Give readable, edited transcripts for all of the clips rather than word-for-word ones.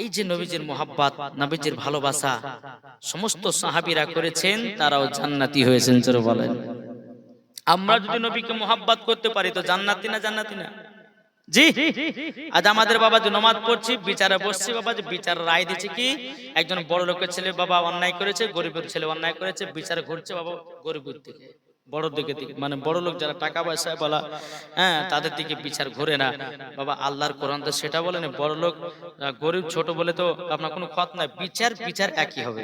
এই যে নবীজির মোহাব্বত, নবীজির ভালোবাসা সমস্ত সাহাবীরা করেছেন, তারাও জান্নাতি হয়েছেন। জোরে বলেন। আমরা যদি নবীকে মোহাব্বত করতে পারি তো জান্নাতি না? জান্নাতি না? জি। আজ আমাদের বাবা যে নামাজ পড়ছি, বিচারে বসছি, বাবা যে বিচার রায় দিচ্ছে কি, একজন বড় লোকের ছেলে বাবা অন্যায় করেছে, গরিবের ছেলে অন্যায় করেছে, বিচারে ঘুরছে বাবা গরিবের দিকে, বড় দিকে, মানে বড় লোক যারা টাকা পয়সা বলা, হ্যাঁ, তাদের দিকে বিচার ঘুরে না বাবা। আল্লাহর কোরআন তো সেটা বলে না, বড় লোক গরিব ছোট বলে তো আপনার কোনো খত নাই, বিচার বিচার একই হবে,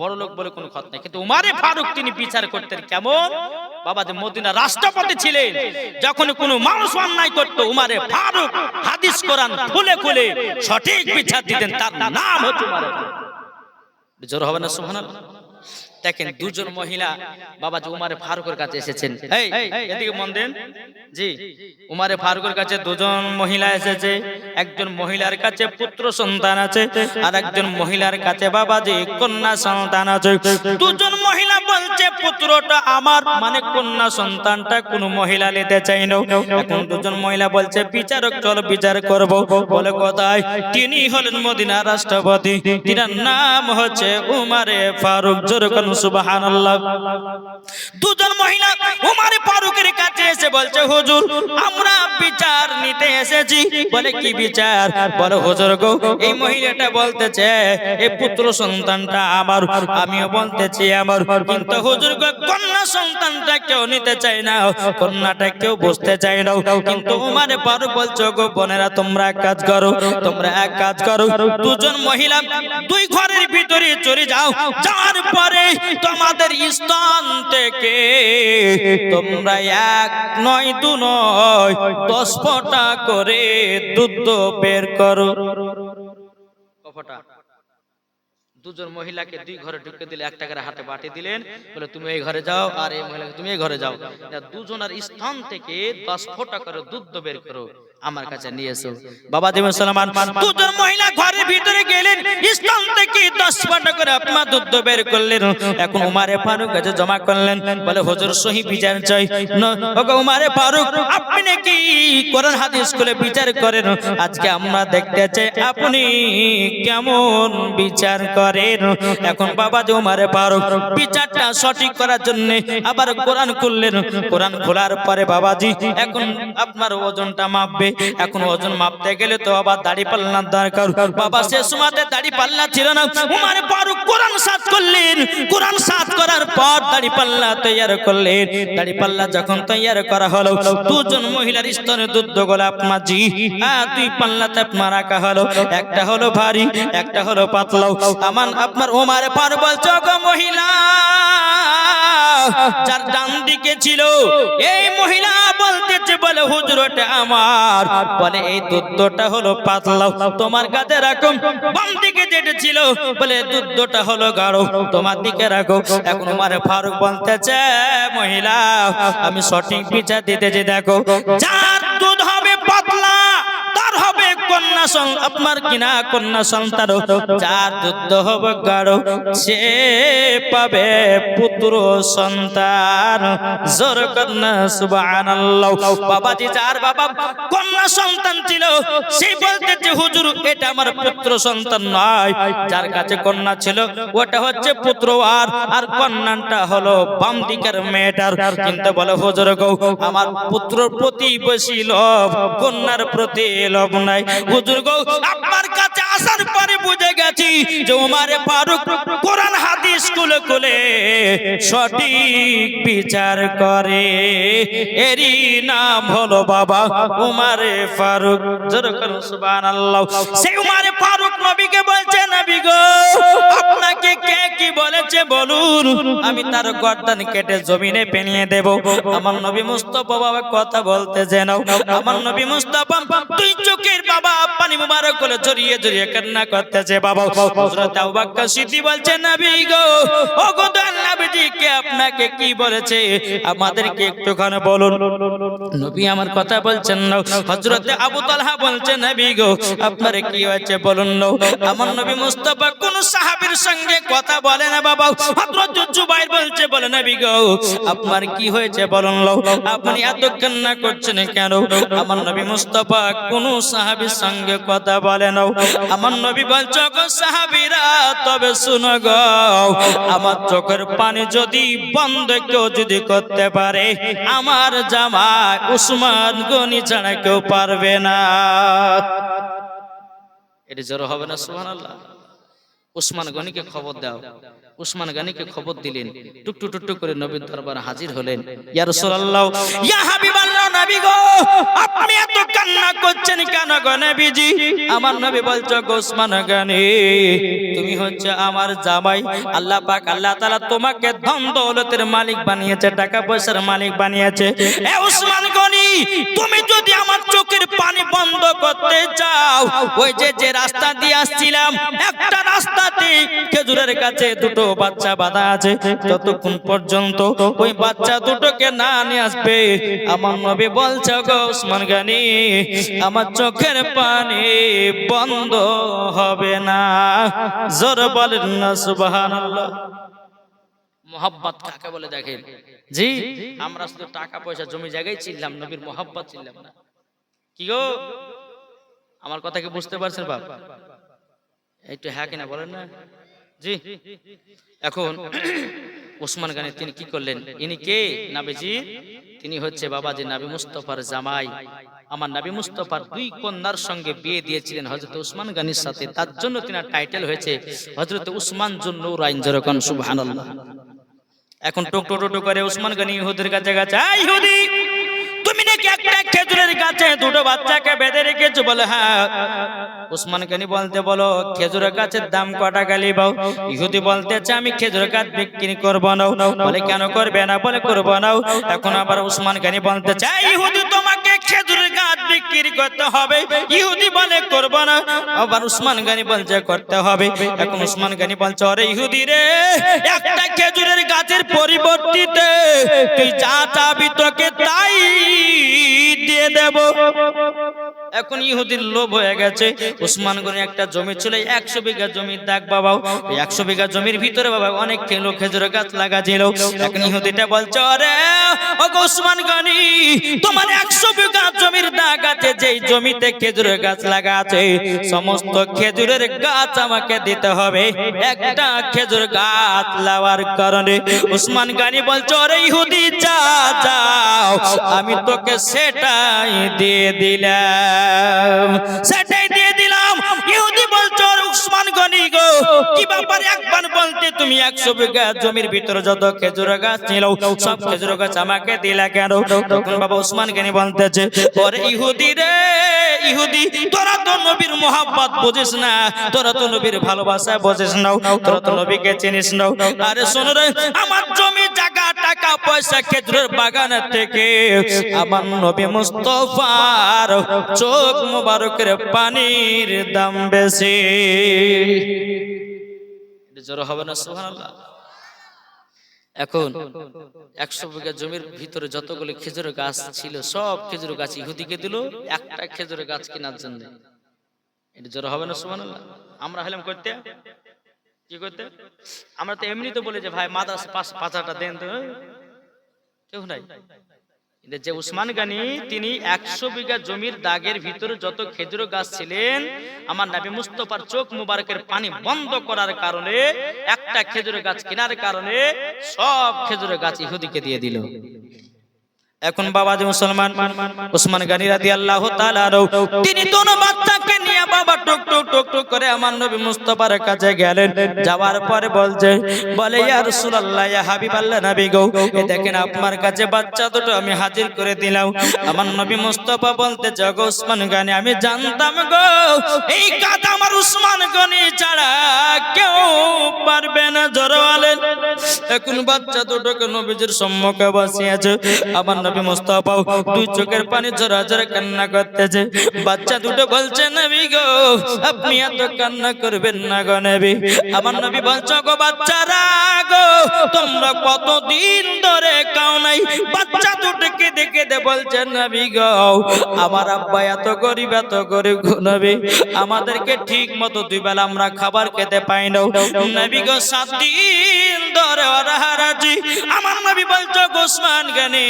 বড় লোক বলে কোনো খত নাই। কিন্তু উমারে ফারুক তিনি বিচার করতেন কেমন বাবা, যে মদিনা রাষ্ট্রপতি ছিলেন, যখন কোনো মানুষ অন্যায় করতো উমারে ফারুক হাদিস কোরআন খুলে খুলে সঠিক বিচার দিতেন, তার নাম হচ্ছে উমারে ফারুক। জোর হবে না সুবহানাল্লাহ? দেখেন দুজন মহিলা বাবা যে উমারে ফারুকের কাছে এসেছেন, এই এদিকে মন দেন জি। উমারে ফারুকের কাছে দুজন মহিলা এসেছে, একজন মহিলার কাছে পুত্র সন্তান আছে, আর একজন মহিলার কাছে বাবা যে কন্যা সন্তান আছে। দুজন মহিলা বলছে পুত্রটা আমার, মানে কন্যা সন্তানটা কোন মহিলা নিতে চাই না। এখন দুজন মহিলা বলছে বিচারক চলো বিচার করব। বলে কোথায়? তিনি হলেন মদিনার রাষ্ট্রপতি, তিনার নাম হচ্ছে উমারে ফারুক। জোরে বলুন সুবহানাল্লাহ। দুজন মহিলা উমারে ফারুকের কাছে এসে বলছে হুজুর আমরা বিচার নিতে এসেছি। বলে কি বিচার? বলে হুজুর গো এই মহিলাটা বলতেছে এই পুত্র সন্তানটা আমার, আমিও বলতেছি আমার, কিন্তু হুজুর গো কন্যা সন্তানটা কেউ নিতে চায় না, কন্যাটা কেউ বুঝতে চায় না। কিন্তু উমারে ফারুক বলছো গো বোনেরা তোমরা এক কাজ করো, তোমরা এক কাজ করো, দুজন মহিলা দুই ঘরের ভিতরে চলে যাও, যাওয়ার পরে তোমাদের স্থান থেকে তোমরা এক নয় দু নয় 10 ফোঁটা করে দুধ বের করো। কফটা দুজন মহিলাকে দুই ঘরে ঢুকে দিলে, একটা করে হাতে বাটি দিলেন, বলে তুমি এই ঘরে যাও, আর এই মহিলাকে তুমি এই ঘরে যাও, দুজনের স্থান থেকে 10 ফোঁটা করে দুধ বের করো, আমার কাছে নিয়ে এসো। বাবা জি মুসলমান, দুজন মহিলা ঘরের ভিতরে গেলেন, স্থান থেকে 10 ফোঁটা করে আপনার দুধ বের করলেন। এখন উমারে ফারুক কাছে জমা করলেন, বলে হুজুর সহি বিচার চাই। ওগো উমারে ফারুক আপনি কি কোরআন হাদিস করে বিচার করেন? আজকে আমরা দেখতে চাই আপনি কেমন বিচার করেন। এখন বাবা যে উমারে ফারুক বিচারটা সঠিক করার জন্য আবার কোরআন খুললেন। কোরআন খোলার পরে বাবাজি এখন আপনার ওজনটা মাপবে। এখন ওজন মাপতে গেলে তো আবার দাড়ি পাল্লার দরকার। বাবা সে সময়তে দাড়ি পাল্লা ছিল না, উমারে ফারুক কোরআন সাত করলেন। কোরআন সাত করার পর দাড়ি পাল্লা তৈরি করলেন। দাড়ি পাল্লা যখন তৈরি করা হলো, দুজন মহিলার স্তনে দুধ গোলাপ মাঝি দুই পাল্লাতে আপনার রাখা হলো, একটা হলো ভারী একটা হলো পাতলা। আপনার উমারে ফারুক বলছো গো মহিলা যার ডান দিকে ছিল এই মহিলা বলতেছে, বলে হুজুর ওটা আমার, বলে এই দুধটা হলো পাতলা, তোমার কাছে রাখো। বাম দিকে যেটা ছিল বলে দুধটা হলো গাঢ়, তোমার দিকে রাখো। এখন উমারে ফারুক বলতেছে মহিলা আমি সঠিক বিচার দিতেছি, দেখো যার দুধ হবে পাতলা তার হবে কন্যা সন্তান, আপনার কিনা কন্যা সন্তান, যার দুধ হবে গাঢ় সে পাবে পুত্র সন্তান। জোর কন্যা সুবহানাল্লাহ। বাবাজি যার বাবা কন্যা সন্তান ছিল সে বলতেছে হুজুর এটা আমার পুত্র সন্তান নয়, যার কাছে কন্যা ছিল ওটা হচ্ছে পুত্র, আর কন্যাটা হলো বাম দিকের মেয়েটার। কিন্তু বলে হুজুর গো আমার পুত্রর প্রতি বেশি লোভ, কন্যার প্রতি লোভ নাই। হুজুর গো আপনার কাছে আসার পরে বুঝে গেছি যে উমারে ফারুক কোরআন হাদিস খুলে খুলে সঠিক বিচার করে, এরই নাম হলো বাবা উমারে ফারুক। জোরে বলুন সুবহানাল্লাহ। সেই উমারে ফারুক নবীকে বলছে নবী গো আপনাকে কে কি বলেছে বলুন, আমি তার গর্দান কেটে জমিনে ফেলিয়ে দেব। আমার নবী মুস্তাফা বাবা কথা বলতে যেন আমার নবী মুস্তাফা দুই চোখের বাবা পানি মুবারক করে জড়িয়ে জড়িয়ে কান্না করতেছে। বাবা হযরত আবু বকর সিদ্দিক বলছে নবী গো গো, ও গো দয়াল নবীজি কে আপনাকে কি বলেছে আমাদেরকে একটুখানি বলুন। নবী আমার কথা বলছেন না। হযরতে আবু তালহা বলছেন নবী গো আপনার কি হয়েছে বলুন না। আমার নবী মুস্তাফা কোন সাহাবীর সঙ্গে কথা বলে না বাবা। হযরত জুবাইর বলছে বলে নবী গো আপনার কি হয়েছে বলুন না, আপনি এত কান্না করছেন কেন? আমার নবী মুস্তাফা কোন সাহাবীর সঙ্গে কথা বলে না। আমার নবী বলছে গো সাহাবীরা তবে শুনো গো, আমার চোখের পানি যদি বন্ধ কেউ যদি করতে পারে আমার জামাই উসমান গনি ছাড়া কেউ পারবে না। এটা জোর হবে না সুবহানাল্লাহ। উসমান গনিকে খবর দাও। উসমান গনিকে খবর দিলেন, টুকটু টুকটু করে নবীর দরবারে হাজির হলেন। ইয়া রাসূলুল্লাহ, ইয়া হাবিবাল্লাহ, নবী গো আপনি এত কান্না করছেন কেন গো নবীজি? আমার নবী বলছে গো উসমান গনি তুমি হচ্ছে আমার জামাই, আল্লাহ পাক আল্লাহ তাআলা তোমাকে ধন দৌলতের মালিক বানিয়েছে, টাকা পয়সার মালিক বানিয়েছে। এ উসমান গনি তুমি যদি আমার চোখের পানি বন্ধ করতে চাও, ওই যে রাস্তা দিয়ে আসছিলাম একটা রাস্তাতে খেজুরের কাছে দুটো বাচ্চা বাঁধা আছে, ততক্ষণ পর্যন্ত ওই বাচ্চা দুটোকে না নিয়ে আসবে আমার নবী বলছে গো উসমান গনি আমার চোখের পানি বন্ধ হবে না। জোর বলেন না সুবহানাল্লাহ। মোহাব্বত কাকে বলে দেখেন জি, আমরা শুধু টাকা পয়সা জমি জায়গায় চিনলাম, নবীর মোহাব্বত চিনলাম না। কি গো আমার কথা কি বুঝতে পারছেন বাপ? একটু হ্যাঁ কিনা বলেন না জি। এখন উসমান গনি তিনি কি করলেন? ইনি কে? নবীজি তিনি হচ্ছে বাবাজি নবী মুস্তাফার জামাই। আমার নবী মুস্তাফার দুই কন্যার সঙ্গে বিয়ে দিয়েছিলেন হযরত উসমান গনির সাথে, তার জন্য তিনার টাইটেল হয়েছে হযরত উসমান জুন নূরাইন। যেরকম সুবহানাল্লাহ। এখন টুকটু করে উসমান গনি ইহুদির কাছে গেছে, এই ইহুদি তুমি নাকি একটা খেজুরের গাছে দুটো বাচ্চাকে বেঁধে রেখেছো? বলে হ্যাঁ। উসমান গনি বলতে বলো খেজুরের গাছের দাম কটা গালি বাও? ইহুদি বলতেছে আমি খেজুরের গাছ বিক্রি করব না। বলে কেন করবে না? বলে করব না। এখন আবার উসমান গনি বলতে চাই ইহুদি তোমাকে খেজুরের গাছ বিক্রি করতে হবে। ইহুদি বলে করব না। আবার উসমান গনি বলছে করতে হবে। এখন উসমান গনি বলছে আরে ইহুদি রে, একটা খেজুরের গাছের পরিবর্তে তুই যা চাবি তোকে তাই দিয়ে দেব। এখন ইহুদির লোভ হয়ে গেছে। উসমান গনি একটা জমি ছিল 100 বিঘা জমির দাগ বাবা, 100 বিঘা জমির ভিতরে বাবা অনেক খেজুরের গাছ লাগা ছিল। এখন ইহুদিটা বলছে আরে ও উসমান গনি তোমার 100 বিঘা জমির দাগ আছে, যেই জমিতে খেজুরের গাছ লাগা আছে সমস্ত খেজুরের গাছ আমাকে দিতে হবে। একটা খেজুর গাছ লাগার কারণে উসমান গনি বলছে আরে ইহুদি যাও আমি তোকে সেটাই দিয়ে দিলাম, সেটাই দিয়ে দিলাম। ইহুদি বলছে উসমান গনি গো কি ব্যাপার একবার বলতে তুমি 100 বিঘা জমির ভিতরে যত খেজুর গাছ ছিল সব খেজুর গাছ আমাকে দিলা কেন? তখন বাবা উসমান গনি বলতেছে ওরে ইহুদি রে, ইহুদি তোরা তো নবীর মোহাব্বত বুঝিস না, তোরা তো নবীর ভালোবাসা বুঝিস না, তোরা তো নবীকে চিনিস না। আরে শোনো রে, আমার জমি জায়গা টাকা পয়সা খেজুরের বাগান থেকে আমার নবী মুস্তাফার চোখ মুবারকের পানির দাম বেশি। জোর হবে না সুবহানাল্লাহ। এখন 100 বিঘা জমির ভিতরে যতগুলো খেজুরের গাছ ছিল সব খেজুর গাছ ইহুদিকে দিল একটা খেজুরের গাছ কেনার জন্য। এটা জোর হবে না সুবহানাল্লাহ। আমরা হলাম করতে কি করতে? আমরা তো এমনি তো বলে যে ভাই মাদ্রাসা পাঁচাটা দেন, তো কেউ নাই। যে উসমান গনি তিনি 100 বিঘা জমির দাগের ভিতরে যত খেজুর গাছ ছিলেন আমার নবী মুস্তাফার চোখ মুবারকের পানি বন্ধ করার কারণে একটা খেজুর গাছ কেনার কারণে সব খেজুর গাছ ইহুদিকে দিয়ে দিল। এখন বাবা যে মুসলমান উসমান গনি রাদিয়াল্লাহু তাআলা তিনি দোনো বাচ্চাকে নিয়ে বাবা টুক টুক টুক টুক করে আমার নবী মুস্তাফার কাছে গেলেন। যাওয়ার পরে বলে ইয়া রাসূলুল্লাহ ইয়া হাবিবাল্লাহ নবী গো এই দেখেন আপনার কাছে বাচ্চা দুটো আমি হাজির করে দিলাম। আমার নবী মুস্তাফা বলতে গো উসমান গনি আমি জানতাম গো এই কাজ আমার উসমান গনি ছাড়া কেউ পারবে না। জোরে বলেন। এখন বাচ্চা দুটোকে নবীজির সম্মুখে বসিয়েছে। আমার নবী মুস্তাফা দুই চোখের পানি ঝরা ঝরা কান্না করতেছে। বাচ্চা দুটো বলছে নবী গো আপনি এত কান্না করবেন না গো নবী। আমার নবী বলছে গো বাচ্চারা গো তোমরা কতদিন ধরে খাও নাই। বাচ্চা দুটোকে দেখে দে বলছে নবী গো আমার আব্বা এত গরিব গো নবী, আমাদেরকে ঠিক মতো দুই বেলা আমরা খাবার খেতে পাই না। নবী গো 7 দিন ধরে অনাহারাজি। আমার নবী বলছে ওসমান গনি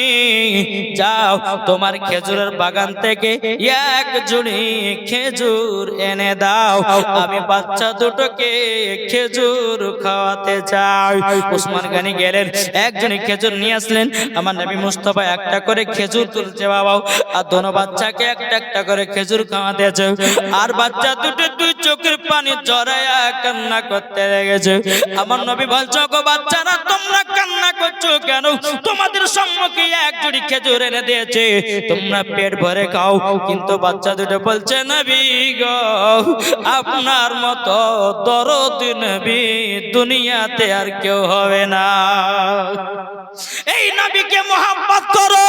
যাও তোমার খেজুরের বাগান থেকে এক ঝুড়ি খেজুর এনে দাও, আমি বাচ্চা দুটোকে খেজুর খাওয়াতে চাই। ওসমান গনি গেলেন এক ঝুড়ি খেজুর নিয়ে আসলেন। আমার নবী মুস্তাফা একটা করে খেজুর তুলছে বাবা, আর দোনো বাচ্চাকে একটা একটা করে খেজুর খাওয়াতেছে। আর বাচ্চা দুটো দুই চোখের পানি জড়ায়া কান্না করতে লেগেছে। আমার নবী বলছে গো বাচ্চারা তোমরা কান্না করছো কেন? তোমাদের সম্মুখে এক ঝুড়ি খেজুর এনে দিয়েছে, তোমরা পেট ভরে খাও। কিন্তু বাচ্চা দুটো বলছে নবী গো আপনার মতো দরদি নবী দুনিয়াতে আর কেউ হবে না। এই নবীকে মহব্বত করো,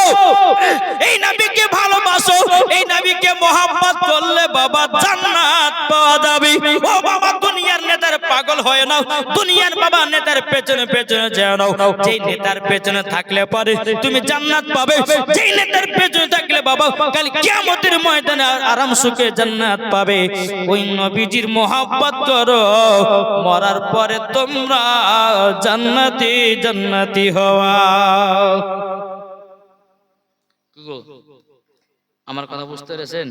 এই নবীকে ভালোবাসো, এই নবীকে মহব্বত করলে বাবা জান্নাত পাওয়া যাবে। ও বাবা দুনিয়ার নেতার পাগল হয় না, দুনিয়ার বাবা নেতার পেছনে পেছনে যেও না। যেই নেতার পেছনে থাকলে পরে তুমি জান্নাত পাবে, যেই নেতার পেছনে থাকলে বাবা কাল কিয়ামতের ময়দানে আরাম সুখে জান্নাত পাবে। ওই নবীজির মহব্বত করো, মরার পরে তোমরা জান্নাতি জান্নাতি হওয়া। আমার কথা বুঝতে পেরেছেন?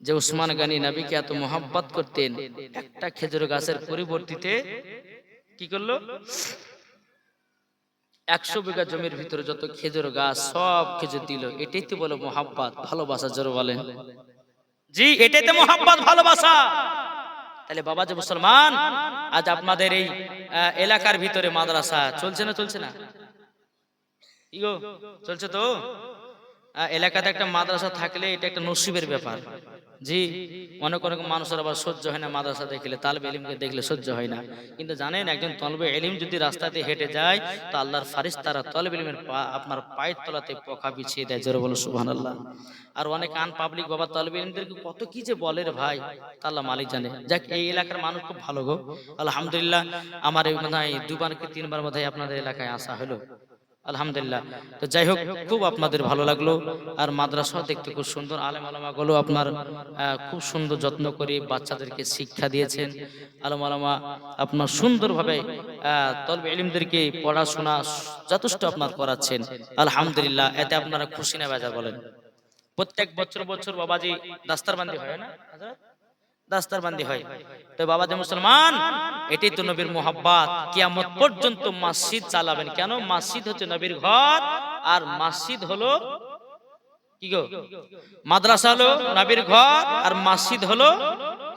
যে উসমান গনি নবীকে এত মহব্বত করতেন, একটা খেজুর গাছের পরিবর্তিতে কি করলো? 100 বিঘা জমির ভিতরে যত খেজুর গাছ সব খেজুর দিল। এটাই তো বলে মহব্বত, ভালোবাসা। জোরে বলেন জি, এটাই তো মহব্বত, ভালোবাসা। তাহলে বাবা যে মুসলমান, আজ আপনাদের এই এলাকার ভিতরে মাদ্রাসা চলছে না? চলছে না? ইগো চলছে তো। এলাকাতে একটা মাদ্রাসা থাকলে এটা একটা নসিবের ব্যাপার। জি, অনেক অনেক মানুষের আবার সহ্য হয় না মাদ্রাসা দেখলে, তালবে ইলমকে দেখলে সহ্য হয় না। কিন্তু জানেন একজন তলবে ইলম যদি রাস্তাতে হেঁটে যায় তো আল্লাহর ফারিস্তারা তলবে ইলমের আপনার পায়ের তলাতে পোকা বিছিয়ে দেয়। জোরে বলো সুবহানাল্লাহ। আর অনেক আন পাবলিক বাবা তলবে ইলমদেরকে কত কি যে বলে রে ভাই, তা আল্লাহ মালিক জানে। যাক এই এলাকার মানুষ খুব ভালো গো, আলহামদুলিল্লাহ। আমার এই মনে হয় 2বার কি 3বার মধ্যে আপনাদের এলাকায় আসা হলো, আলহামদুলিল্লাহ। তো যাই হোক, খুব আপনাদের ভালো লাগলো। আর মাদ্রাসা দেখতে খুব সুন্দর, আলেম আলামা গুলো আপনার খুব সুন্দর যত্ন করে বাচ্চাদেরকে শিক্ষা দিয়েছেন। আলেম আলামা আপনার সুন্দরভাবে তলবে ইলমদেরকে পড়াশোনা যথেষ্ট আপনার করাচ্ছেন, আলহামদুলিল্লাহ। এতে আপনারা খুশি না বেজার বলেন? প্রত্যেক বছর বছর বাবাজি দাস্তারবান্দি হয় না, দাস্তারবান্দি হয়। তো বাবা যে মুসলমান, এটাই তো নবীর মোহাব্বত। কিয়ামত পর্যন্ত মসজিদ চালাবেন। কেন? মসজিদ হচ্ছে নবীর ঘর, আর মসজিদ হলো কি গো? মাদ্রাসা হলো নবীর ঘর, আর মসজিদ হলো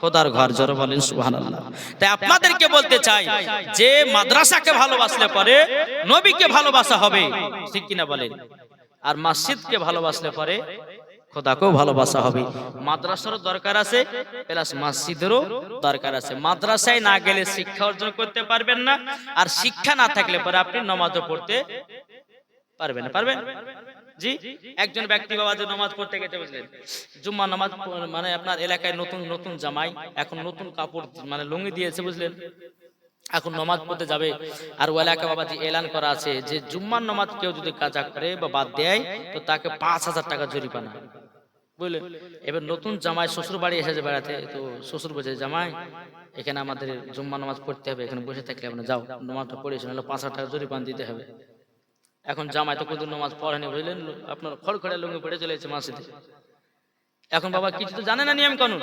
খোদার ঘর। জোরে বলেন সুবহানাল্লাহ। তাই আপনাদেরকে বলতে চাই যে মাদ্রাসাকে ভালোবাসলে পরে নবীকে ভালোবাসা হবে, ঠিক কিনা বলেন? আর মসজিদকে ভালোবাসলে পরে খোদাকেও ভালোবাসা হবে। মাদ্রাসারও দরকার আছে, প্লাস মসজিদেরও দরকার আছে। মাদ্রাসায় না গেলে শিক্ষা অর্জন করতে পারবেন না, আর শিক্ষা না থাকলে পরে আপনি নামাজও পড়তে পারবেন না। পারবেন? জি, একজন ব্যক্তি বাবা যে নামাজ পড়তে গেছে, বুঝলেন, জুম্মা নামাজ, মানে আপনার এলাকায় নতুন নতুন জামাই, এখন নতুন কাপড় মানে লুঙ্গি দিয়েছে, বুঝলেন, এখন নামাজ পড়তে যাবে। আর ওই এলাকা বাবাজি এলান করা আছে যে জুম্মার নামাজ কেউ যদি কাজা করে বা বাদ দেয় তো তাকে 5000 টাকা জরিমানা, বুঝলেন। এবার নতুন জামাই শ্বশুর বাড়ি এসেছে বেড়াতে, তো শ্বশুর বলছে জামাই এখানে আমাদের জুম্মা নামাজ পড়তে হবে, এখানে বসে থাকলে আপনার যাও নামাজটা পড়েছে, নাহলে 5000 টাকা জরিমানা দিতে হবে। এখন জামাই তো কোনদিন নামাজ পড়েনি, বুঝলেন, আপনার খড়খড়ে লুঙ্গি পড়ে চলে এসেছে মসজিদে। এখন বাবা কিছু তো জানে না নিয়ম কানুন,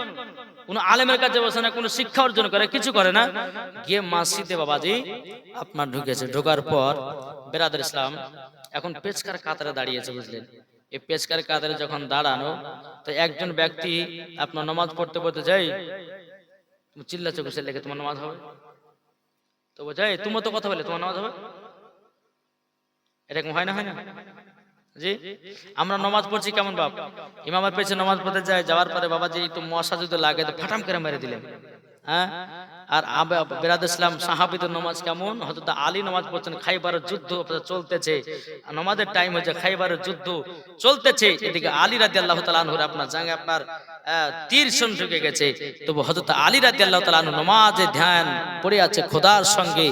কোন আলেমের কাছে বসে না, কোন শিক্ষা অর্জন করে, কিছু করে না, গিয়ে মসজিদে বাবাজি আপনার ঢুকেছে। ঢোকার পর বেরাদার ইসলাম এখন পেচকার কাতারে দাঁড়িয়েছে, বুঝলেন। এই পেচকার কাতারে যখন দাঁড়ানো, তো একজন ব্যক্তি আপনার নামাজ পড়তে পড়তে যাই তুমি চিল্লাচ্ছ কিসের লেগে, তোমার নামাজ হবে? তো বোঝাই তুমি তো কথা বলে তোমার নামাজ হবে? এরকম হয় না? হয় না? জি, আমরা নামাজ পড়ছি কেমন বাপ, ইমামের পেছনে নামাজ পড়তে যায়, যাওয়ার পরে বাবা যে একটু মশা যদি লাগে তো ফাটাম করে মেরে দিলেন, হ্যাঁ। আর বেরাদ ইসলাম সাহাবীদের নামাজ কেমন? হযরত আলী নামাজ পড়ছেন, খাইবারের যুদ্ধ চলতেছে, নামাজের টাইম হয়েছে, খাইবারের যুদ্ধ চলতেছে, এদিকে আলী রাদিয়াল্লাহু তাআলা আনহুর আপনার জাঙ্গে আপনার তীর শোন ঢুকে গেছে। তবু হযরত আলী রাদিয়াল্লাহু তাআলা আনহু নামাজে ধ্যান পড়ে আছে, খোদার সঙ্গে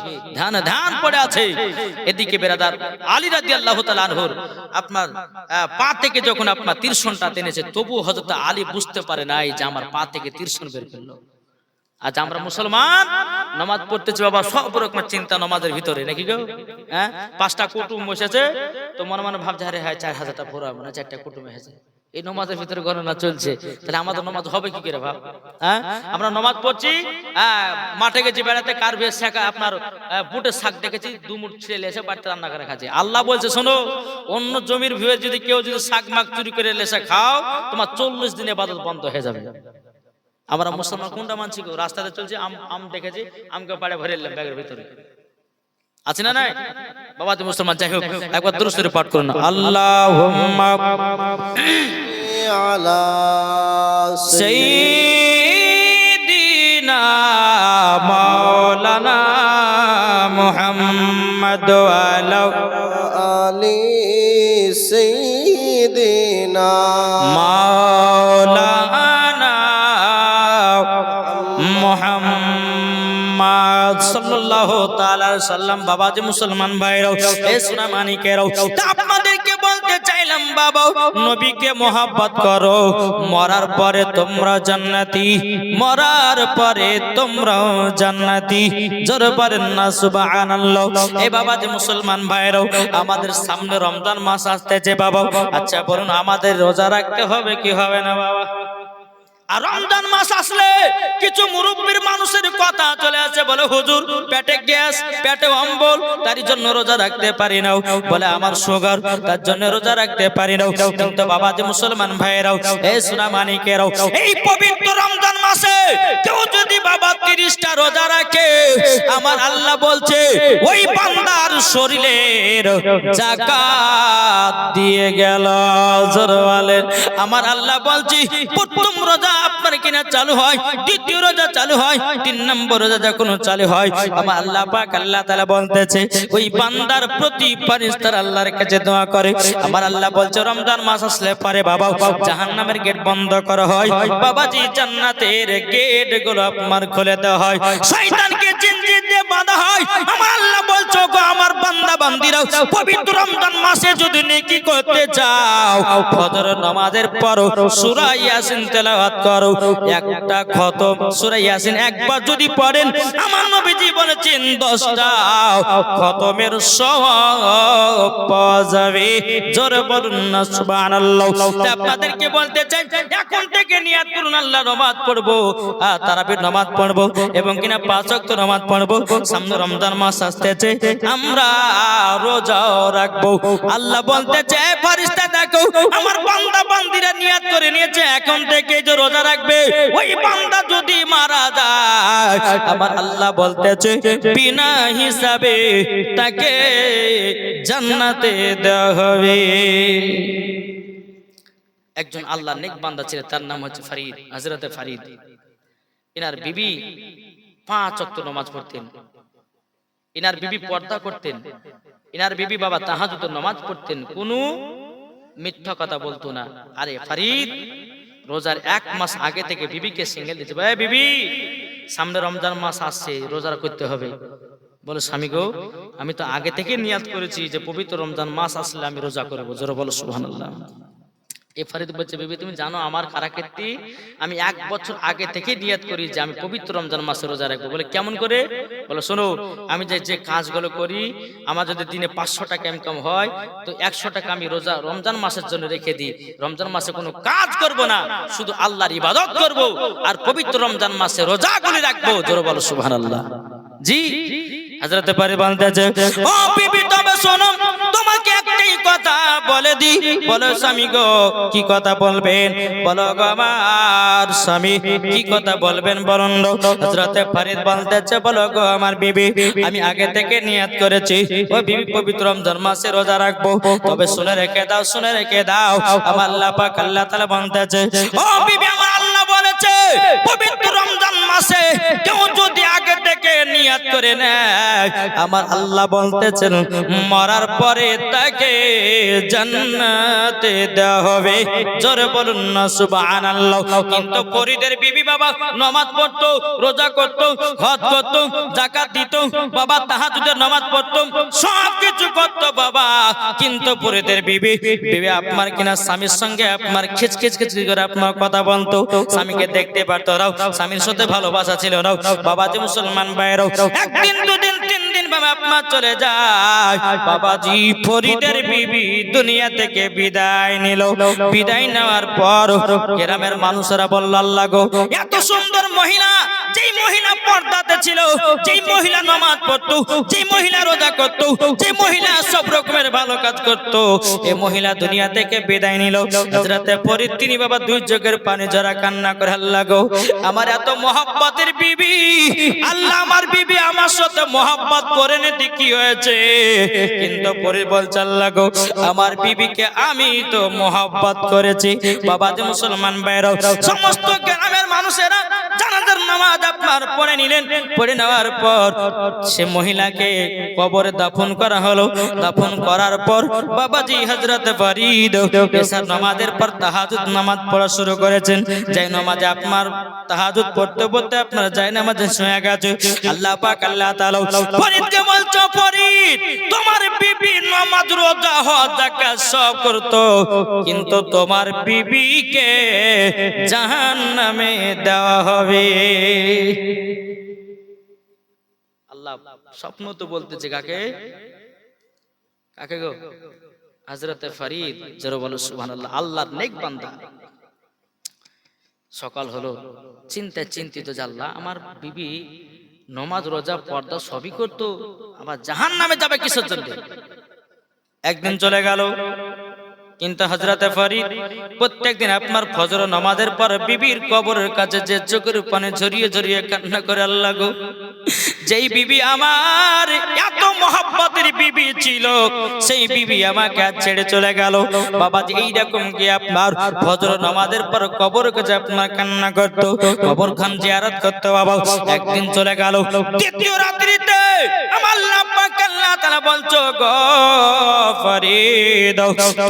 ধ্যান পড়ে আছে। এদিকে বেরাদার আলী রাদিয়াল্লাহু তাআলা আনহুর আপনার পা থেকে যখন আপনার তীর শোনটা টেনেছে, তবু হযরত আলী বুঝতে পারে নাই যে আমার পা থেকে তীর শোন বের করলো। আজ আমরা মুসলমান নামাজ পড়তেছি বাবা, সব রকমের চিন্তা নামাজের ভিতরে নাকি গো? হ্যাঁ, 5টা কুটুম বসেছে তো মনে মনে ভাবছে আরে হ্যাঁ 4000টা পুরো মানে 4টা কুটুম এসেছে, এই নামাজের ভিতরে গণনা চলছে, তাহলে আমাদের নামাজ হবে কি করে ভাব? হ্যাঁ, আমরা নামাজ পড়ছি, মাঠে গেছি বেড়াতে, কার বেশ শাক আপনার বুটের শাক দেখেছি, 2 মুঠ ছেলে এসে বাড়িতে রান্না করে খাচ্ছে। আল্লাহ বলছে শোনো, অন্য জমির ভিউয়ে যদি কেউ যদি শাক মাক চুরি করে লেসে খাও, তোমার 40 দিনে ইবাদত বন্ধ হয়ে যাবে। আমরা মুসলমান কোনটা মানছি গো? রাস্তাতে চলছি, আম দেখেছি, আমকে পাড়ে ভরে নিলাম ব্যাগের ভিতরে, আছে না নাই? বাবা তুমি মুসলমান, যাই হোক একবার দুরূদ শরীফ পাঠ করুন। আল্লাহুম্মা আলা সাইয়্যিদিনা মাওলানা মুহাম্মদ ওয়া আলা আলি সাইয়্যিদিনা মাওলানা মুহাম্মদ সাল্লাল্লাহু তাআলা আলাইহি সাল্লাম। বাবা যে মুসলমান ভাইরাও, এ সোনা মানিকেরাও, আপনাদেরকে বলতে চাইলাম বাবা, নবীকে মহব্বত করো, মরার পরে তোমরা জান্নাতি, মরার পরে তোমরাও জান্নাতি। জোরে বলেন না সুবহানাল্লাহ। এ বাবা যে মুসলমান ভাইরাও, আমাদের সামনে রমজান মাস আসতেছে বাবা, আচ্ছা বলুন আমাদের রোজা রাখতে হবে কি হবে না বাবা? আর রমজান মাস আসলে কিছু মুরব্বির মানুষের কথা চলে আসে, বলে হুজুর পেটে গ্যাস, পেটে অম্বল, তার জন্য রোজা রাখতে পারি না, বলে আমার সুগার, তার জন্য রোজা রাখতে পারি না। কিন্তু বাবা যে মুসলমান ভাইরাও, এই সোনা মানিকেরাও, এই পবিত্র রমজান মাসে কেউ যদি বাবা 30টা রোজা রাখে, আমার আল্লাহ বলছে ওই বান্দার শরীরের যাকাত দিয়ে গেল। জোরে বলেন, আমার আল্লাহ বলছি প্রথম রোজা আপনার কিনা চালু হয়, দ্বিতীয় রোজা চালু হয়, 3 নম্বর রোজা যখন চালু হয়, আমার আল্লাহ পাক আল্লাহ তাআলা বলতেছে ওই বান্দার প্রতি ফেরেশতারা আল্লাহর কাছে দোয়া করে। আমার আল্লাহ বলছে রমজান মাস আসলে পরে বাবা জাহান্নামের গেট বন্ধ করা হয়, বাবাজি জান্নাতের গেট গুলো আপনার খুলে দেওয়া হয়, শয়তানকে জিনজির দিয়ে বাঁধা হয়। আমার আল্লাহ বলছে গো আমার বান্দা বান্দিরা, পবিত্র রমজান মাসে যদি নেকি করতে চাও, ফজর নামাজের পর সূরা ইয়াসিন তেলাওয়াত করো, একটা খতম সূরা ইয়াসিন একবার যদি পড়েন, আমার নবীজি বলেছেন 10টা খতমের সওয়াব পাওয়া যাবে। জোরে বলুন না সুবহানাল্লাহ। আপনাদেরকে বলতে চাই এখন থেকে নিয়ত করুন আল্লাহ নামাজ পড়বো, তারাবির নামাজ পড়বো এবং কিনা 5 ওয়াক্ত নামাজ পড়বো। সামনে রমজান মাস আসতেছে, আমরা রোজা রাখবো। আল্লাহ বলতে চাই ফেরেশতা দেখো আমার বান্দা বান্দিরা নিয়ত করে নিয়েছে এখন থেকে যে রোজা রাখবে, ওই বান্দা যদি মারা যায়, আমার আল্লাহ বলতেছে বিনা হিসাবে তাকে জান্নাতে দেওয়া হবে। একজন আল্লাহর নেক বান্দা ছিলেন, তার নাম হচ্ছে ফরিদ, হযরতে ফরিদ। ইনার বিবি 5 ওয়াক্ত নামাজ পড়তেন, ইনার বিবি পর্দা করতেন, ইনার বিবি বাবা তাহাজ্জুদের নামাজ পড়তেন, কোনো মিথ্যা কথা বলতো না। আরে ফরিদ রোজার 1 মাস আগে থেকে বিবিকে সিঙ্গেল দিতে, ভাই বিবি সামনে রমজান মাস আসছে, রোজা করতে হবে। বলে স্বামী গো আমি তো আগে থেকে নিয়ত করেছি যে পবিত্র রমজান মাস আসলে আমি রোজা করব। জোরে বলো সুবহানাল্লাহ। এ ফরিদ বলছে বিবি তুমি জানো আমার কারাকীর্তি, আমি 1 বছর আগে থেকে নিয়ত করি যে আমি পবিত্র রমজান মাসে রোজা রাখবো। বলে কেমন করে? বলে শোনো আমি যে কাজগুলো করি, আমার যদি দিনে 500 টাকা ইনকাম হয় তো 100 টাকা আমি রোজা রমজান মাসের জন্য রেখে দিই, রমজান মাসে কোনো কাজ করব না, শুধু আল্লাহর ইবাদত করব আর পবিত্র রমজান মাসে রোজাগুলি রাখবো। জোরে বলো সুবহানাল্লাহ। জি হযরতে ফরিদ বলতেছে ও বিবি তবে শোনো তোমাকে একটাই কথা বলে দি। বলো স্বামী গো কি কথা বলবেন? বলো গো আমার স্বামী কি কথা বলবেন বলুন। হযরতে ফরিদ বলতেছে বলো গো আমার বিবি আমি আগে থেকে নিয়ত করেছি ও বিবি পবিত্র রমজান মাসে রোজা রাখবো, তবে শুনে রেখে দাও, শুনে রেখে দাও আমার আল্লাহ পাক আল্লাহ তাআলা বলতেছে ও বিবি আমার আল্লাহ বলেছে পবিত্র রমজান মাসে নিয়াত করে নেয়, আমার আল্লাহ বলতেছেন মরার পরে তাকে জান্নাতে দেওয়া হবে। জোরে বলুন না সুবহানাল্লাহ। কিন্তু ফরিদের বিবি বাবা নামাজ পড়তো, রোজা করতো, হজ করতো, যাকাত দিত, বাবা তাহাজ্জুদের নামাজ পড়তো, সব কিছু করতো বাবা। কিন্তু ফরিদের বিবি আপনার কিনা স্বামীর সঙ্গে আপনার খিচখিচ করে আপনার কথা বলতো, স্বামীকে দেখতে পারতো না, স্বামীর সাথে ভালোবাসা ছিল না। বাবাজি মুসলমান ভাইরাও, একদিন দুদিন তিন দিন বাবা আপনার চলে যায়। বাবাজি ফরিদের বিবি দুনিয়া থেকে বিদায় নিল। বিদায় নেওয়ার পর গ্রামের মানুষেরা বলল আল্লাহ গো, এত সুন্দর মহিলা, যেই মহিলা পর্দাতে ছিল, যেই মহিলা নামাজ পড়তো, যেই মহিলা রোজা করতো, যেই মহিলা সব রকমের ভালো কাজ করতো, এই মহিলা দুনিয়া থেকে বিদায় নিল। হযরতে ফরিদ তিনি বাবা দুই চোখের পানি ঝরা কান্না করে আল্লাহ গো, আমার এত মহব্বতের বিবি, আল্লাহ আমার বিবি আমার সাথে মহব্বত করে নিতে কি হয়েছে? কিন্তু ফরিদ বলছে আল্লাহ গো, আমার বিবিকে আমি তো মহব্বত করেছি। বাবাজি মুসলমান ভাইরাও, সমস্ত গ্রামের মানুষেরা জানাজার নামাজ আপনার পড়ে নিলেন। পড়ে নেওয়ার পর সে মহিলাকে কবরে দাফন করা হলো। দাফন করার পর বাবাজি হযরত ফরিদ এশার নামাজের পর তাহাজ্জুদ নামাজ পড়া শুরু করেছেন। যাই নামাজে আপনার তাহাজ্জুদ পড়তে পড়তে আপনার যাই নামাজে শুয়ে গেছে। আল্লাহ পাক আল্লাহ তাআলা ফরিদকে বলছো, ফরিদ তোমার বিবি নামাজ রোজা হজ যাকাত সব করতো, কিন্তু তোমার বিবিকে জাহান্নামে দেওয়া হবে। আল্লাহ স্বপ্ন তো বলতেছে কাকে? কাকে গো? হযরতে ফরিদ। জোরে বলো সুবহানাল্লাহ। আল্লাহর নেক বান্দা। সকাল হলো, চিন্তিত যে আল্লাহ আমার বিবি নামাজ রোজা পর্দা সবই করতো, আবার জাহান্নামে যাবে কিসের জন্য? একদিন চলে গেল, কিন্তু হযরতে ফরিদ প্রত্যেকদিন আপনার ফজর নামাজের পর বিবির কবরের কাছে যে চোখের পানি ঝরিয়ে ঝরিয়ে কান্না করে আল্লাহ গো, যেই বিবি আমার এত মহব্বতের বিবি ছিল, সেই বিবি আমাকে আজ ছেড়ে চলে গেল। বাবাজি এইরকম কি আপনার ফজর নামাজের পর কবরের কাছে আপনার কান্না করতো, কবরখান জিয়ারত করতো বাবা। একদিন চলে গেল, দ্বিতীয় রাত্রিতে আমার আল্লাহ পাক আল্লাহ তাআলা বলছো গো ফরিদ,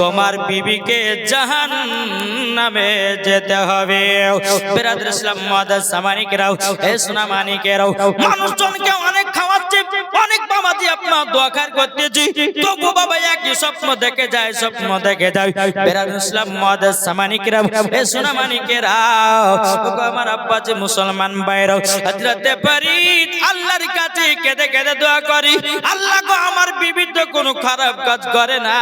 তোমার বিবিকে জাহান্নামে যেতে হবে। বিরাদর ইসলাম মুআদ্দাস সামানিকেরাও, এ সোনা মানিকেরাও, মানুষজনকে অনেক খাওয়াচ্ছে, অনেক বাবাজি আপনার দোয়া খার করতেছি, তবু বাবা একই স্বপ্ন দেখে যায়, স্বপ্ন দেখে যায়। বিরাদর ইসলাম মুআদ্দাস সামানিকেরাও, এ সোনা মানিকেরাও, আমার আব্বাজি মুসলমান ভাইরাও, হযরতে ফরিদ আল্লাহর কাছে কেঁদে কেঁদে দোয়া করি, আল্লাহ গো আমার বিবি তো কোনো খারাপ কাজ করে না,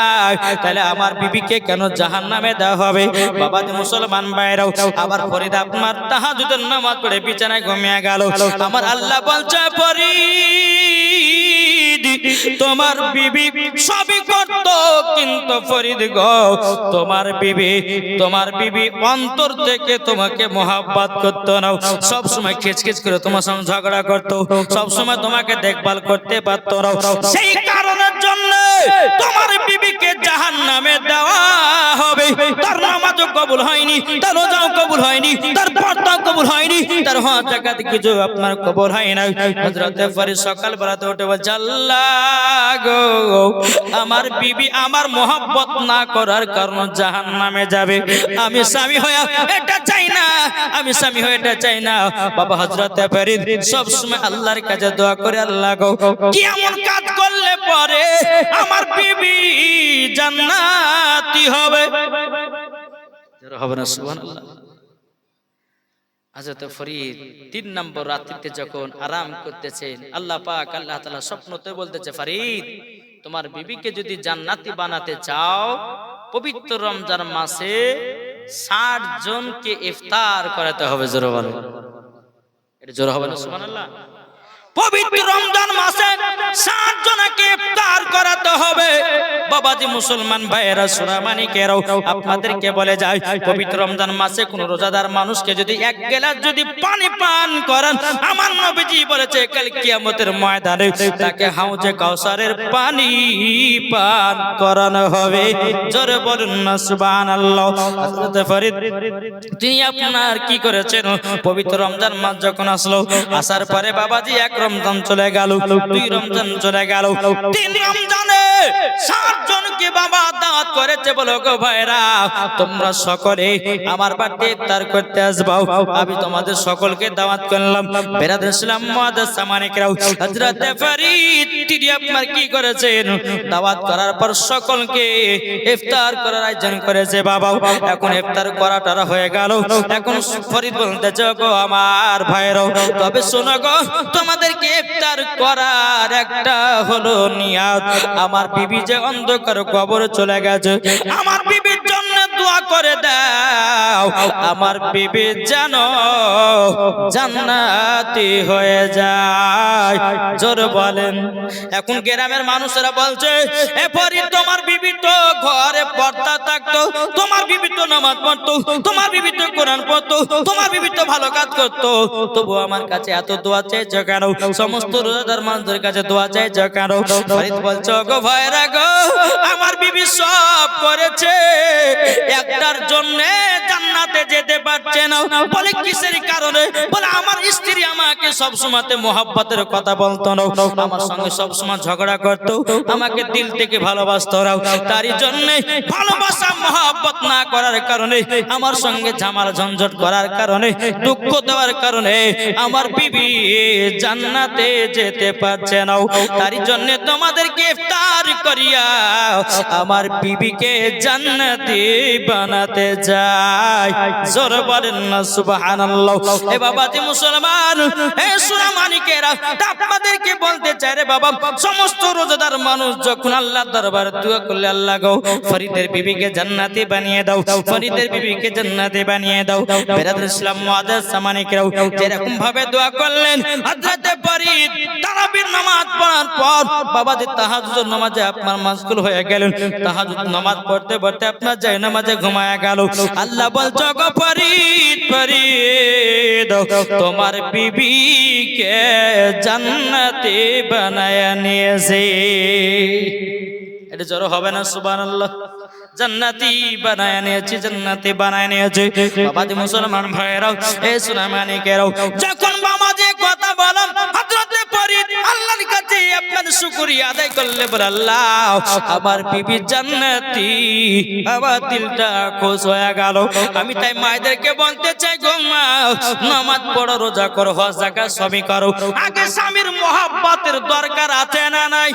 তাহলে আমার বিবিকে কেন জাহান্নামে দেওয়া হবে? বাবাজি মুসলমান ভাইরাও, আবার ফরিদ আপনার তাহাজ্জুদের নামাজ পড়ে বিছানায় ঘুমিয়ে গেল। আমার আল্লাহ বলছে ফরিদ তোমার বিবি সবই করত, কিন্তু ফরিদ গো তোমার বিবি অন্তর থেকে তোমাকে মহব্বত করতো না, সব সময় খিচখিচ করে তোমার সঙ্গে ঝগড়া করতো, সব সময় তোমাকে দেখভাল করতে পারতো না। সেই কারণের জন্য তোমার বিবিকে জাহান্নামে দেওয়া হবে। তার নামাজও কবুল হয়নি, তার রোজাও কবুল হয়নি, তার পর্দাও কবুল হয়নি, তার হজ যাকাত কিছু আপনার কবুল হয় না। হযরতে ফরিদ সকাল বেলাতে উঠে বলছে আল্লাহ গো, আমার বিবি আমার মহব্বত না করার কারণে জাহান্নামে যাবে। আমি স্বামী হয়ে এটা চাই না, আমি স্বামী হয়ে এটা চাই না। বাবা হযরতে ফরিদ সব সময় আল্লাহর কাছে দোয়া করে, আল্লাহ গো কি এমন কাজ করলে পরে আমার বিবি জান্নাতি হবে? হবে না? সুবহানাল্লাহ। হযরত ফরিদ 3 নম্বর রাত্রিতে যখন আরাম করতেছেন, আল্লাহ পাক আল্লাহ তাআলা স্বপ্নতে বলতেছে ফরিদ তোমার বিবিকে যদি জান্নাতি বানাতে চাও, পবিত্র রমজান মাসে 60 জনকে ইফতার করাতে হবে। জোরে বলো, এটা জোরে হবে না? সুবহানাল্লাহ। পবিত্র রমজান মাসে 60 জনকে ইফতার করাতে হবে। বাবাজি মুসলমান ভাইয়েরা, সোনা মানিকেরাও, আপনাদেরকে বলে যায় পবিত্র রমজান মাসে কোন রোজাদার মানুষকে যদি 1 গ্লাস যদি পানি পান করান, আমার নবীজি বলেছে কাল কিয়ামতের ময়দানে তাকে হাউজে কাউসারের পানি পান করানো হবে। জোরে বলুন না সুবহানাল্লাহ। হযরত ফরিদ তিনি আপনার কি করেছেন, পবিত্র রমজান মাস যখন আসলো, আসার পরে বাবাজি 1 রমজান চলে গেল, 2 রমজান চলে গেল, 3 রমজানে 7 জনকে বাবা দাওয়াত করেছে। বলো গো ভাইরা, তোমরা সকলে আমার বাড়িতে ইফতার করতে আসবাও। আমি তোমাদের সকলকে দাওয়াত করলাম। বেরাদর ইসলাম মুআজ্জাজ সামানিকরাও, হযরত ফরিদ তিনি আপনার কি করেছেন, দাওয়াত করার পর সকলকে ইফতার করার আয়োজন করেছে। বাবা এখন ইফতার করাটা হয়ে গেল। এখন ফরিদ বলতেছে, গো আমার ভাইরাও, তবে শোনো গো, তোমাদেরকে ইফতার করার একটা হলো নিয়াত। আমার বিবি যে অন্ধকার কবরে চলে গেছে, আমার বিবির জন্য দোয়া করে দাও, আমার বিবি যেন জান্নাতি হয়ে যায়। জোর বলেন। এখন গ্রামের মানুষেরা বলছে, এ ফরিদ তোমার বিবি তো ঘরে পর্দা থাকতো, তোমার বিবি তো নামাজ পড়তো, তোমার বিবি তো কোরআন পড়তো, তোমার বিবি তো ভালো কাজ করতো, তবু আমার কাছে এত দোয়া চাইছো কেন? সমস্ত রোজাদার মানুষদের কাছে দোয়া চাইছো কেন? ফরিদ বলছো, গো ভাইরা গো, আমার বিবি সব করেছে, একটার জন্য জান্নাতে যেতে পারছে না। বলে কিসের কারণে? বলে আমার স্ত্রী আমাকে সব সময়তে মোহাব্বতের কথা বলতো না, আমার সঙ্গে সব সময় ঝগড়া করতো, আমাকে দিল থেকে ভালোবাসতো না, তারই জন্য ভালোবাসা মোহাব্বত না করার কারণে, আমার সঙ্গে ঝামেলা ঝঞ্ঝট করার কারণে, দুঃখ দেওয়ার কারণে আমার বিবি জান্নাতে যেতে পারছে না। তারই জন্য তোমাদেরকে ইফতার করিয়া আমার বিবিকে জান্নাতি বানাতে যায়। জোর বলেন না সুবহানাল্লাহ। এ বাবাজি মুসলমান, এ সোনা মানিকেরা, আপনাদেরকে বলতে চাই রে বাবা, সমস্ত রোজাদার মানুষ যখন আল্লাহর দরবারে দোয়া করলে, আল্লাহ গো ফরিদের বিবিকে জান্নাতি বানিয়ে দাও, ফরিদের বিবিকে জান্নাতি বানিয়ে দাও। বেরাদর ইসলাম মুআজ্জাজ সামানিকরাও যেরকম ভাবে দোয়া করলেন, হযরত ফরিদ তারাবির নামাজ পড়ার পর বাবাজি তাহাজ্জুদের নামাজে আপনার মাশগুল হয়ে গেলেন। তাহাজ্জুদ নামাজ পড়তে পড়তে আপনার যায় নামাজে ঘুমায়া গেল। আল্লাহ বলছো, গো ফরিদ ফরিদ, তোমার বিবিকে জান্নাতি বানায়া নিয়েছে। এটা জোর হবে না সুবহানাল্লাহ? জান্নাতি বানায় নিয়েছে, জান্নাতি বানায় নিয়েছে। বাবাজি মুসলমান ভাইরাও, এ সোনা মানিকেরাও, যখন বাবাজি কথা বলেন, হযরত ফরিদ আল্লাহর কাছে আপনাদের শুকরিয়া আদায় করলে, বলে আল্লাহ আমার বিবি জান্নাতি, আমার দিলটা খুশ হয়ে গেল। আমি তাই মায়েদেরকে বলতে চাই, গো মা, নামাজ পড়ো, রোজা করো, হজ যাকাত সবই করো, আগে স্বামীর মোহাব্বতের দরকার আছে না নাই?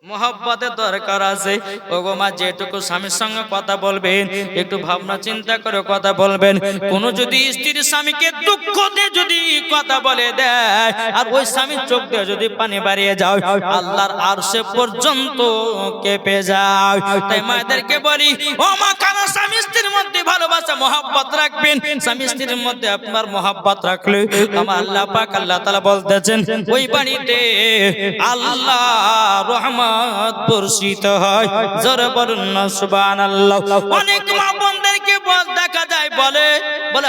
মোহাব্বতের দরকার আছে। ওগো মা, যেটুকু স্বামীর সঙ্গে কথা বলবেন, একটু ভাবনা চিন্তা করে কথা বলবেন। কোন যদি স্ত্রীর স্বামীকে দুঃখ দিয়ে যদি কথা বলে দেয়, আর ওই স্বামীর চোখ দিয়ে যদি পানি বাড়িয়ে যায়, আল্লাহর আরশে পর্যন্ত কেঁপে যায়। তাই মায়েদেরকে বলি, ও মা, কেন স্বামী স্ত্রীর মধ্যে ভালোবাসা মোহাব্বত রাখবেন? স্বামী স্ত্রীর মধ্যে আপনার মোহাব্বত রাখলে আমার আল্লাহ পাক আল্লাহ তাআলা বলতেছেন, ওই বাড়িতে আল্লাহ রহমত বর্ষিত হয়। জোরে বলুন না সুবহানাল্লাহ। অনেক মা বোনদেরকে দেখা যায় বলে,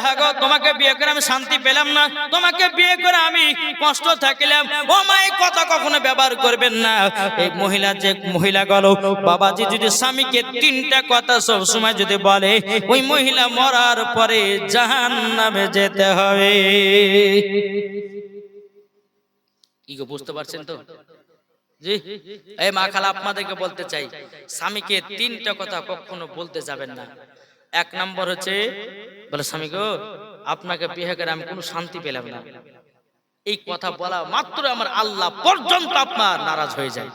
হ্যাঁ গো, তোমাকে বিয়ে করে আমি শান্তি পেলাম না, তোমাকে বিয়ে করে আমি কষ্ট থাকলাম। ও মা, এই কথা কখনো ব্যবহার করবেন না। এই মহিলা, যে মহিলা গেল, বাবাজি যদি স্বামীকে 3টা কথা সব সময় যদি বলে, ওই মহিলা মরার পরে জাহান্নামে যেতে হবে। কি গো, বুঝতে পারছেন তো? জি, এই মা খালা, আপনাদেরকে বলতে চাই, স্বামীকে 3টা কথা কখনো বলতে যাবেন না। 1 নম্বর হচ্ছে, বলে স্বামী গো, আপনাকে বিয়ে করে আমি কোনো শান্তি পেলাম না। এই কথা বলা মাত্র আমার আল্লাহ পর্যন্ত আপনার নারাজ হয়ে যায়।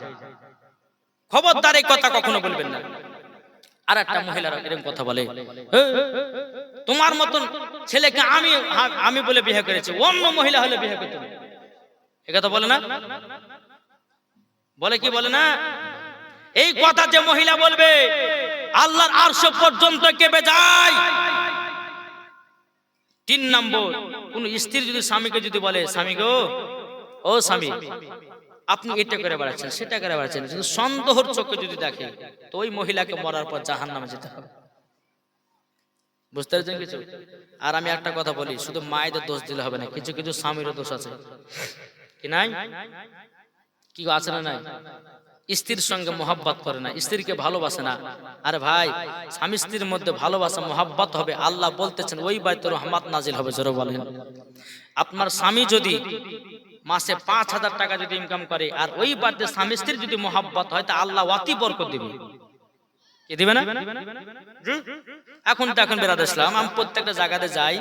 খবরদার এই কথা কখনো বলবেন না। আর একটা মহিলারা এরকম কথা বলে, তোমার মতন ছেলেকে আমি বলে বিয়ে করেছি, অন্য মহিলা হলে বিয়ে করতে হবে। এ কথা বলে না? বলে কি বলে না? এই কথা যে মহিলা বলবে, আল্লাহর আরশ পর্যন্ত কেঁপে যায়। 3 নম্বর, কোন স্ত্রী যদি স্বামীকে যদি বলে, স্বামী গো, ও স্বামী, আপনি এটা করে বেড়াচ্ছেন, সেটা করে বেড়াচ্ছেন, যদি সন্দেহর চোখে যদি দেখে, তো ওই মহিলাকে মরার পর জাহান্নামে যেতে হবে। বুঝতে পারছেন কিছু? আর আমি একটা কথা বলি, শুধু মায়েদের দোষ দিলে হবে না, কিছু কিছু স্বামীরও দোষ আছে, কি নাই? কি আছে না নাই? স্ত্রীর সঙ্গে মোহাব্বত করে না, স্ত্রীকে ভালোবাসে না। আরে ভাই, স্বামী স্ত্রীর মধ্যে ভালোবাসা মোহাব্বত হবে, আল্লাহ বলতেছেন ওই বাইতে রহমত নাজিল হবে। জোরে বলেন। আপনার স্বামী যদি মাসে 5,000 টাকা যদি ইনকাম করে আর ওই বাড়িতে স্বামী স্ত্রীর যদি মোহাব্বত হয়, তা আল্লাহ অতি বরকত দিবে। কি দিবে না? এখন দেখুন বেরাদ ইসলাম, আমি প্রত্যেকটা জায়গাতে যাই,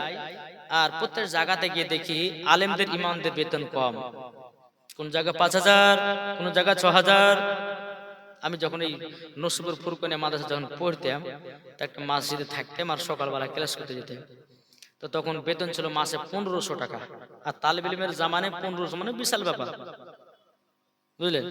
আর প্রত্যেক জায়গাতে গিয়ে দেখি আলেমদের ইমামদের বেতন কম। কোন জায়গা 5,000, কোন জায়গা 6,000। আমি যখন এই নসিপুর ফুরকানিয়া মাদ্রাসা যখন পড়তাম, তো একটা মসজিদে থাকতাম আর সকালবেলা ক্লাস করতে যেতাম। তো তখন বেতন ছিল মাসে 1500 টাকা। আর তালিব ইলমের জামানে 1500 মানে বিশাল ব্যাপার, বুঝলেন?